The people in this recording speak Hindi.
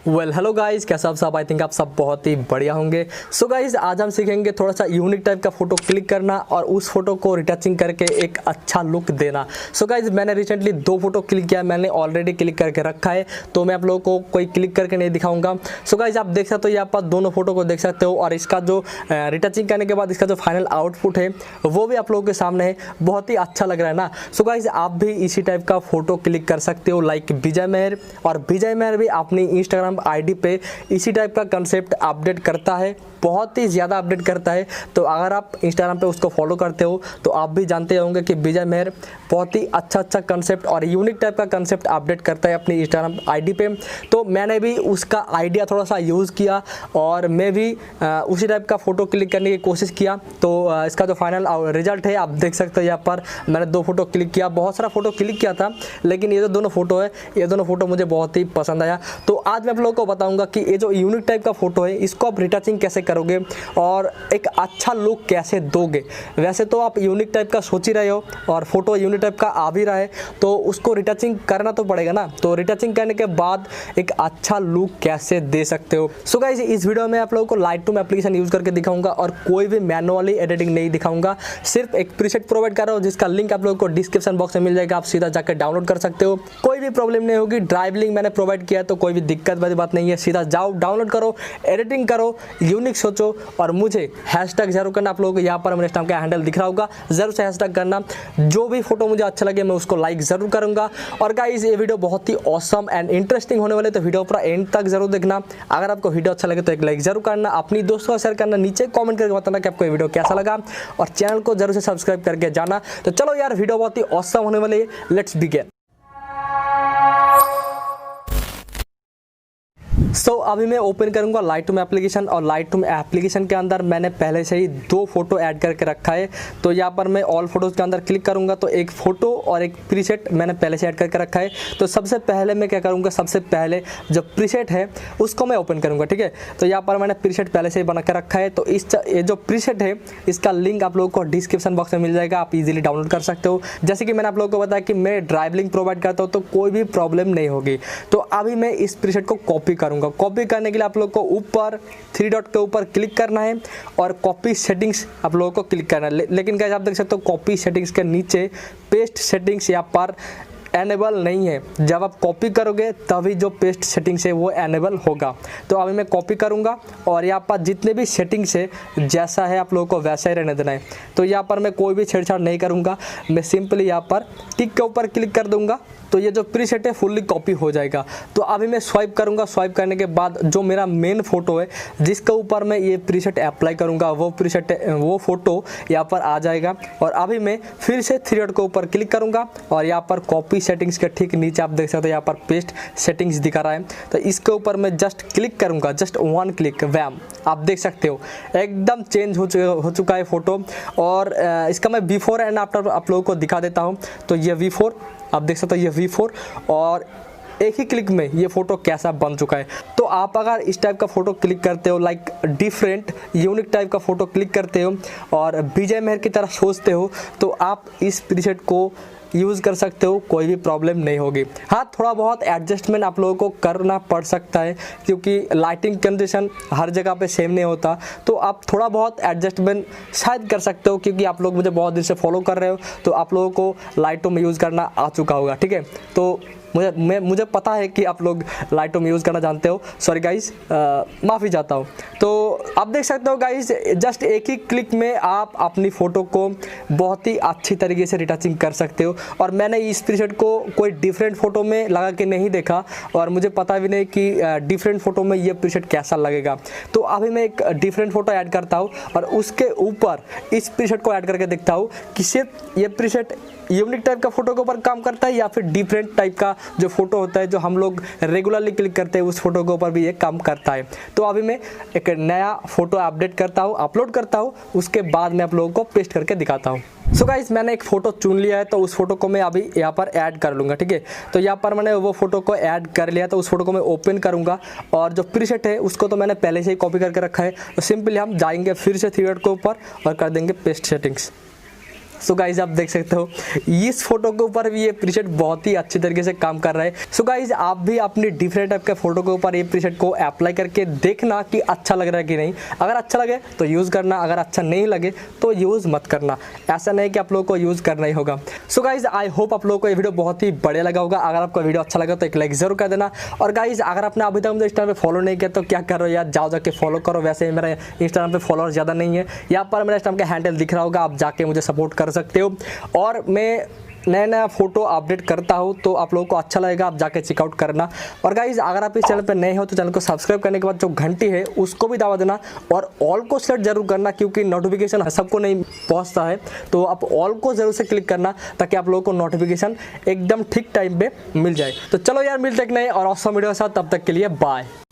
हेलो गाइस, कैसा आप सब? आई थिंक आप सब बहुत ही बढ़िया होंगे। सो गाइस, आज हम सीखेंगे थोड़ा सा यूनिक टाइप का फोटो क्लिक करना और उस फोटो को रिटचिंग करके एक अच्छा लुक देना। सो गाइस, मैंने रिसेंटली 2 फोटो क्लिक किया, मैंने ऑलरेडी क्लिक करके रखा है, तो मैं आप लोगों को कोई क्लिक करके नहीं दिखाऊंगा। सो गाइस, आप देख सकते हो, यहाँ पर दोनों फोटो को देख सकते हो और इसका जो रिटचिंग करने के बाद इसका जो फाइनल आउटपुट है वो भी आप लोगों के सामने है। बहुत ही अच्छा लग रहा है ना। सो गाइस, आप भी इसी टाइप का फोटो क्लिक कर सकते हो लाइक विजय महर। और विजय महर भी अपनी इंस्टाग्राम आईडी पे इसी टाइप का कंसेप्ट अपडेट करता है, बहुत ही ज़्यादा अपडेट करता है। तो अगर आप इंस्टाग्राम पे उसको फॉलो करते हो तो आप भी जानते होंगे कि विजय महर बहुत ही अच्छा कंसेप्ट और यूनिक टाइप का कंसेप्ट अपडेट करता है अपनी इंस्टाग्राम आईडी पे। तो मैंने भी उसका आइडिया थोड़ा सा यूज़ किया और मैं भी उसी टाइप का फ़ोटो क्लिक करने की कोशिश किया। तो इसका जो फाइनल रिजल्ट है आप देख सकते हो। यहाँ पर मैंने 2 फोटो क्लिक किया, बहुत सारा फोटो क्लिक किया था, लेकिन ये जो दोनों फोटो है, ये दोनों फोटो मुझे बहुत ही पसंद आया। तो आज मैं आप लोगों को बताऊंगा कि ये जो यूनिक टाइप का फोटो है इसको आप रिटचिंग कैसे करोगे और एक अच्छा लुक कैसे दोगे। वैसे तो आप यूनिक टाइप का सोच ही रहे हो और फोटो यूनिक टाइप का आ भी रहा है, तो उसको रिटचिंग करना तो पड़ेगा ना। तो रिटचिंग करने के बाद एक अच्छा लुक कैसे दे सकते हो। सो गाइस, इस वीडियो में आप लोगों को लाइटरूम एप्लीकेशन यूज करके दिखाऊंगा और कोई भी मैनुअली एडिटिंग नहीं दिखाऊंगा, सिर्फ एक प्रीसेट प्रोवाइड कर रहा हूँ जिसका लिंक आप लोगों को डिस्क्रिप्शन बॉक्स में मिल जाएगा। आप सीधा जाकर डाउनलोड कर सकते हो, कोई भी प्रॉब्लम नहीं होगी। ड्राइव लिंक मैंने प्रोवाइड किया है तो कोई भी दिक्कत वाली बात नहीं है। सीधा जाओ, डाउनलोड करो, एडिटिंग करो, यूनिक सोचो और मुझे हैशटैग जरूर करना। आप लोगों को यहाँ पर मेरे इंस्टाग्राम का हैंडल दिख रहा होगा, जरूर से हैशटैग करना। जो भी फोटो मुझे अच्छा लगे मैं उसको लाइक जरूर करूंगा। और गाइस, ये वीडियो बहुत ही ऑसम एंड इंटरेस्टिंग होने वाले, तो वीडियो पूरा एंड तक जरूर देखना। अगर आपको वीडियो अच्छा लगे तो एक लाइक जरूर करना, अपनी दोस्तों को शेयर करना, नीचे कमेंट करके बताना कि आपको ये वीडियो कैसा लगा और चैनल को जरूर से सब्सक्राइब करके जाना। तो चलो यार, वीडियो बहुत ही ऑसम होने वाली है, लेट्स बिगिन। अभी मैं ओपन करूंगा लाइटरूम एप्लीकेशन और लाइटरूम एप्लीकेशन के अंदर मैंने पहले से ही 2 फोटो ऐड करके रखा है। तो यहाँ पर मैं ऑल फोटोज़ के अंदर क्लिक करूंगा तो एक फ़ोटो और एक प्रीसेट मैंने पहले से ऐड करके रखा है। तो सबसे पहले मैं क्या करूँगा, सबसे पहले जो प्रीसेट है उसको मैं ओपन करूँगा, ठीक है। तो यहाँ पर मैंने प्रीसेट पहले से ही बना के रखा है। तो ये जो प्रीसेट है इसका लिंक आप लोगों को डिस्क्रिप्शन बॉक्स में मिल जाएगा, आप इजीली डाउनलोड कर सकते हो। जैसे कि मैंने आप लोगों को बताया कि मैं ड्राइव लिंक प्रोवाइड करता हूँ तो कोई भी प्रॉब्लम नहीं होगी। तो अभी मैं इस प्रीसेट को कॉपी करूँगा। कॉपी करने के लिए आप लोग को ऊपर 3 डॉट के ऊपर क्लिक करना है और कॉपी सेटिंग्स आप लोगों को क्लिक करना है। लेकिन गाइस, आप देख सकते हो कॉपी सेटिंग्स के नीचे पेस्ट सेटिंग्स यहाँ पर एनेबल नहीं है। जब आप कॉपी करोगे तभी जो पेस्ट सेटिंग्स है वो एनेबल होगा। तो अभी मैं कॉपी करूंगा और यहाँ पर जितने भी सेटिंग्स है जैसा है आप लोगों को वैसा ही रहने देना है। तो यहाँ पर मैं कोई भी छेड़छाड़ नहीं करूंगा, मैं सिंपली यहाँ पर टिक के ऊपर क्लिक कर दूंगा तो ये जो प्रीसेट है फुल्ली कॉपी हो जाएगा। तो अभी मैं स्वाइप करूंगा, स्वाइप करने के बाद जो मेरा मेन फोटो है जिसके ऊपर मैं ये प्रीसेट अप्लाई करूंगा वो फोटो यहाँ पर आ जाएगा। और अभी मैं फिर से 3 डॉट के ऊपर क्लिक करूंगा और यहाँ पर कॉपी सेटिंग्स के ठीक नीचे आप देख सकते हो यहाँ पर पेस्ट सेटिंग्स दिखा रहा है। तो इसके ऊपर मैं जस्ट क्लिक करूंगा, जस्ट 1 क्लिक, वैम, आप देख सकते हो एकदम चेंज हो चुका है फोटो। और इसका मैं बिफोर एंड आफ्टर आप लोगों को दिखा देता हूँ। तो ये V4 आप देख सकते हो, ये V4 और एक ही क्लिक में ये फोटो कैसा बन चुका है। तो आप अगर इस टाइप का फोटो क्लिक करते हो, लाइक डिफरेंट यूनिक टाइप का फोटो क्लिक करते हो और विजय महर की तरह सोचते हो तो आप इस प्रीसेट को यूज़ कर सकते हो, कोई भी प्रॉब्लम नहीं होगी। हाँ, थोड़ा बहुत एडजस्टमेंट आप लोगों को करना पड़ सकता है क्योंकि लाइटिंग कंडीशन हर जगह पे सेम नहीं होता। तो आप थोड़ा बहुत एडजस्टमेंट शायद कर सकते हो क्योंकि आप लोग मुझे बहुत दिन से फॉलो कर रहे हो तो आप लोगों को लाइटरूम यूज़ करना आ चुका होगा, ठीक है। तो मुझे पता है कि आप लोग लाइटरूम यूज़ करना जानते हो। सॉरी गाइस, माफ़ी चाहता हूँ। तो आप देख सकते हो गाइस, जस्ट एक ही क्लिक में आप अपनी फ़ोटो को बहुत ही अच्छी तरीके से रिटचिंग कर सकते हो। और मैंने इस प्रीसेट को कोई डिफरेंट फ़ोटो में लगा के नहीं देखा और मुझे पता भी नहीं कि डिफरेंट फ़ोटो में ये प्रीसेट कैसा लगेगा। तो अभी मैं एक डिफरेंट फ़ोटो ऐड करता हूँ और उसके ऊपर इस प्रीसेट को ऐड करके देखता हूँ कि सिर्फ ये प्रीसेट यूनिक टाइप का फोटो के ऊपर काम करता है या फिर डिफरेंट टाइप का जो फोटो होता है जो हम लोग रेगुलरली क्लिक करते हैं उस फोटो के ऊपर भी ये काम करता है। तो अभी मैं एक नया फोटो अपडेट करता हूँ, अपलोड करता हूँ, उसके बाद मैं आप लोगों को पेस्ट करके दिखाता हूँ। सो गाइस, मैंने एक फ़ोटो चुन लिया है तो उस फोटो को मैं अभी यहाँ पर ऐड कर लूँगा, ठीक है। तो यहाँ पर मैंने वो फोटो को ऐड कर लिया तो उस फोटो को मैं ओपन करूँगा और जो प्रीसेट है उसको तो मैंने पहले से ही कॉपी करके रखा है। तो सिंपली हम जाएंगे फिर से 3 डॉट के ऊपर और कर देंगे पेस्ट सेटिंग्स। सो गाइज आप देख सकते हो इस फोटो के ऊपर भी ये प्रीसेट बहुत ही अच्छी तरीके से काम कर रहा है। सो गाइज आप भी अपनी डिफरेंट टाइप के फोटो के ऊपर ये प्रीसेट को अप्लाई करके देखना कि अच्छा लग रहा है कि नहीं। अगर अच्छा लगे तो यूज़ करना, अगर अच्छा नहीं लगे तो यूज़ मत करना। ऐसा नहीं कि आप लोगों को यूज़ करना ही होगा। सो गाइज आई होप आप लोगों को ये वीडियो बहुत ही बढ़िया लगा होगा। अगर आपको वीडियो अच्छा लगा तो एक लाइक जरूर कर देना। और गाइज अगर आपने अभी तक मुझे इंस्टाग्राम पे फॉलो नहीं किया तो क्या करो यार, जाओ जाके फॉलो करो। वैसे मेरा इंस्टाग्राम पे फॉलोअर ज़्यादा नहीं है, यहाँ पर मेरा इंस्टाग्राम का हैंडल दिख रहा होगा, आप जाके मुझे सपोर्ट कर सकते हो। और मैं नया फोटो अपडेट करता हूँ तो आप लोगों को अच्छा लगेगा, आप जाके चेकआउट करना। और गाइज अगर आप इस चैनल पर नए हो तो चैनल को सब्सक्राइब करने के बाद जो घंटी है उसको भी दबा देना और ऑल को सेलेक्ट जरूर करना, क्योंकि नोटिफिकेशन सबको नहीं पहुँचता है। तो आप ऑल को जरूर से क्लिक करना ताकि आप लोगों को नोटिफिकेशन एकदम ठीक टाइम पे मिल जाए। तो चलो यार मिलते हैं नए और ऑसम वीडियो के साथ, तब तक के लिए बाय।